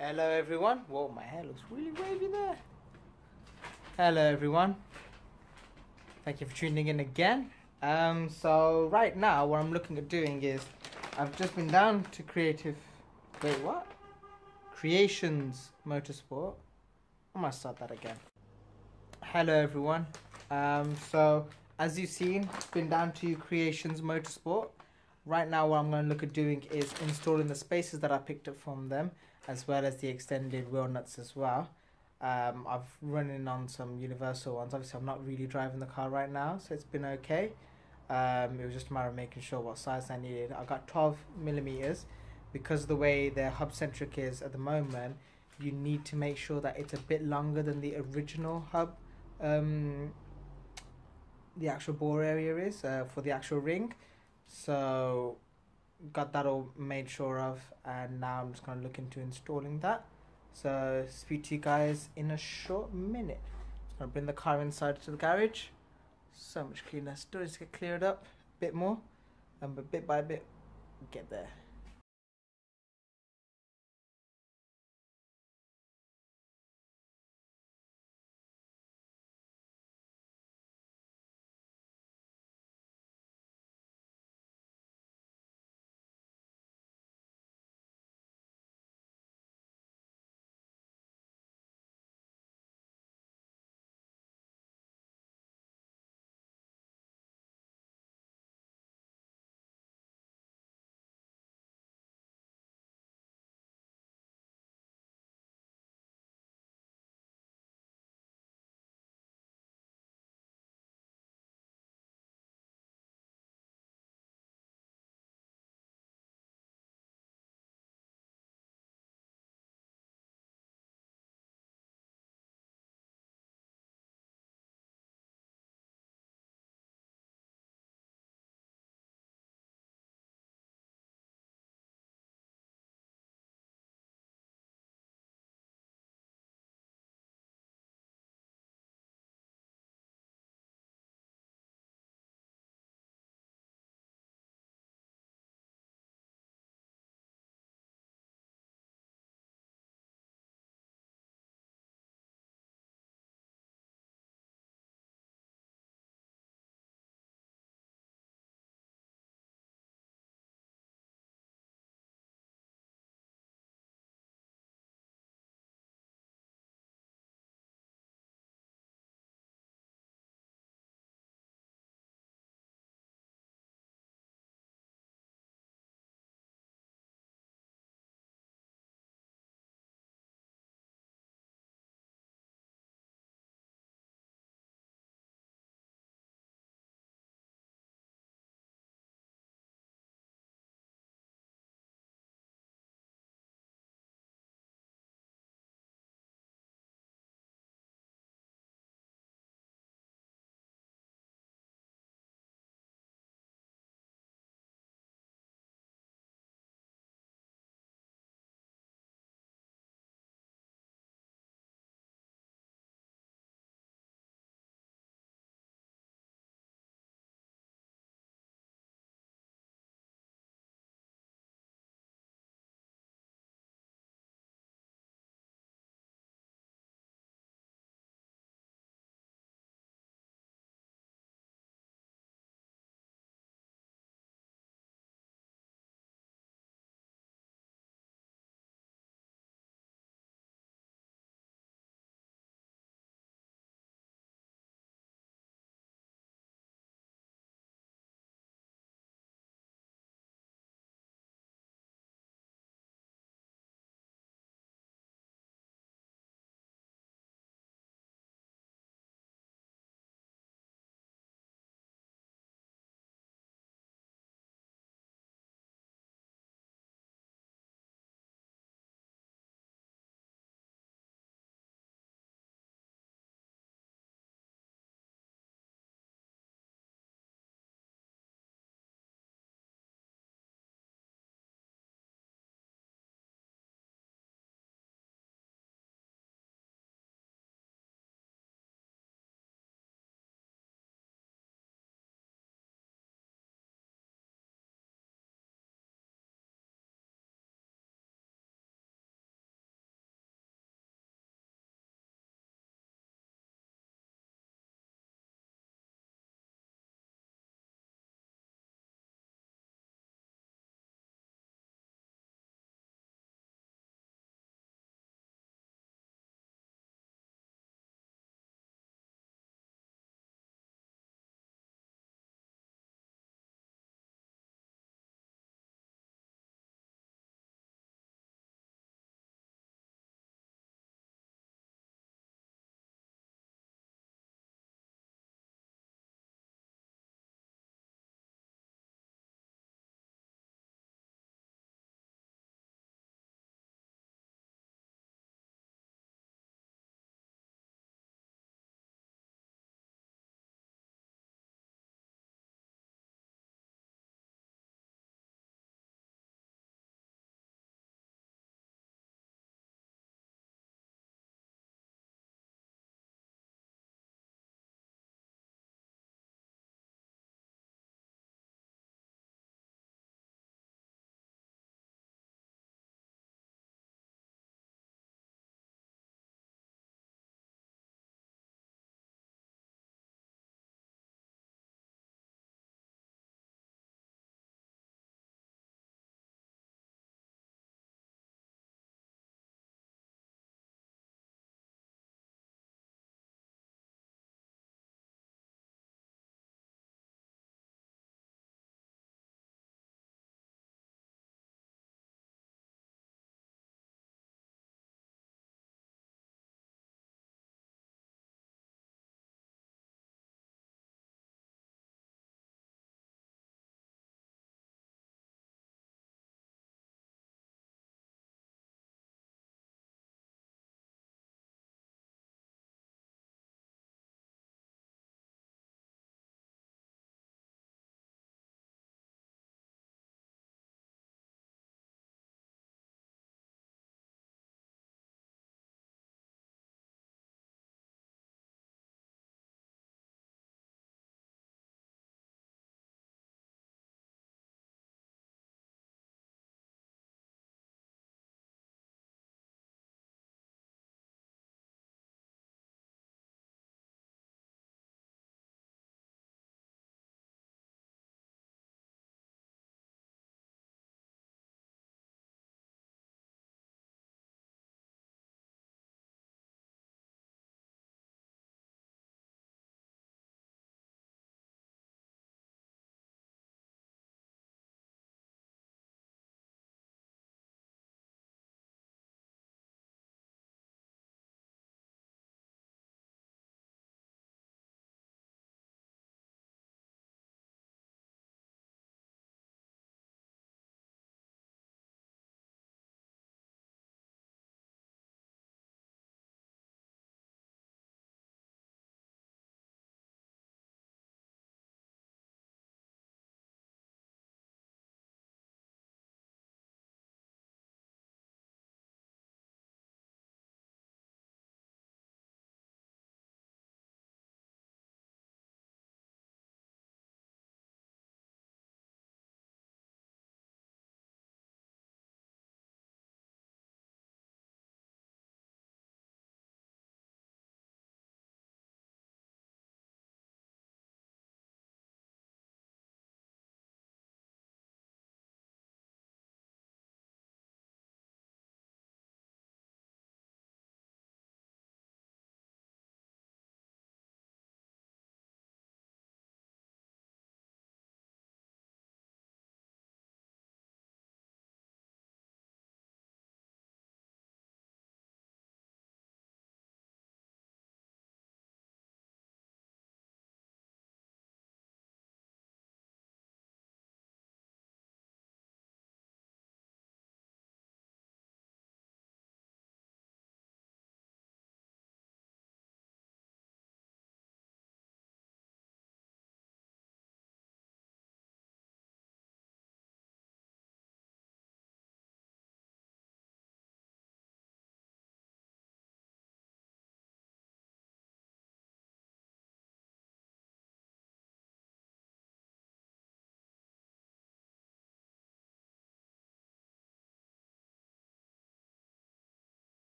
Hello everyone. Whoa, my hair looks really wavy there. Hello everyone. Thank you for tuning in again. So right now what I'm looking at doing is I've just been down to Creations Motorsport. I might start that again. Hello everyone. So as you've seen, been down to Creations Motorsport. Right now what I'm going to look at doing is installing the spacers that I picked up from them, as well as the extended wheel nuts as well. I've run in on some universal ones. Obviously I'm not really driving the car right now, so it's been okay. It was just a matter of making sure what size I needed. I got 12 millimeters. Because of the way the hub-centric is at the moment, you need to make sure that it's a bit longer than the original hub, the actual bore area is for the actual ring. So got that all made sure of, and now I'm just going to look into installing that. So speak to you guys in a short minute. Just going to bring the car inside to the garage. So much cleaner, still needs to get cleared up a bit more, but bit by bit get there.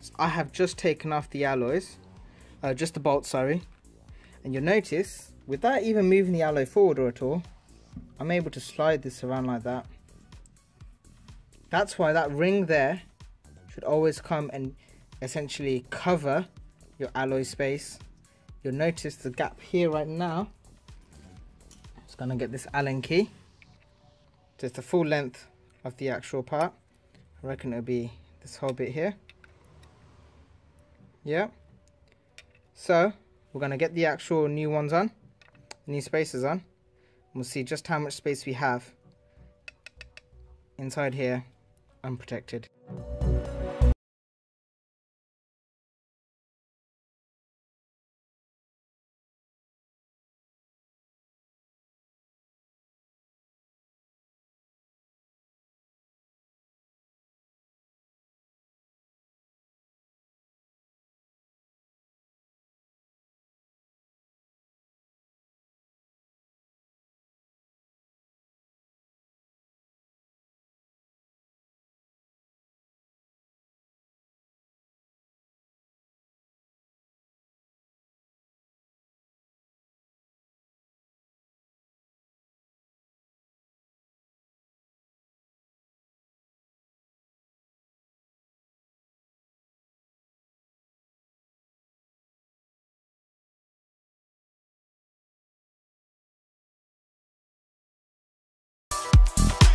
So I have just taken off the alloys, just the bolts, sorry. And you'll notice, without even moving the alloy forward or at all, I'm able to slide this around like that. That's why that ring there should always come and essentially cover your alloy space. You'll notice the gap here right now. Just gonna get this Allen key. So it's the full length of the actual part. I reckon it'll be this whole bit here. Yeah. So we're gonna get the actual new ones on, new spacers on. We'll see just how much space we have inside here unprotected.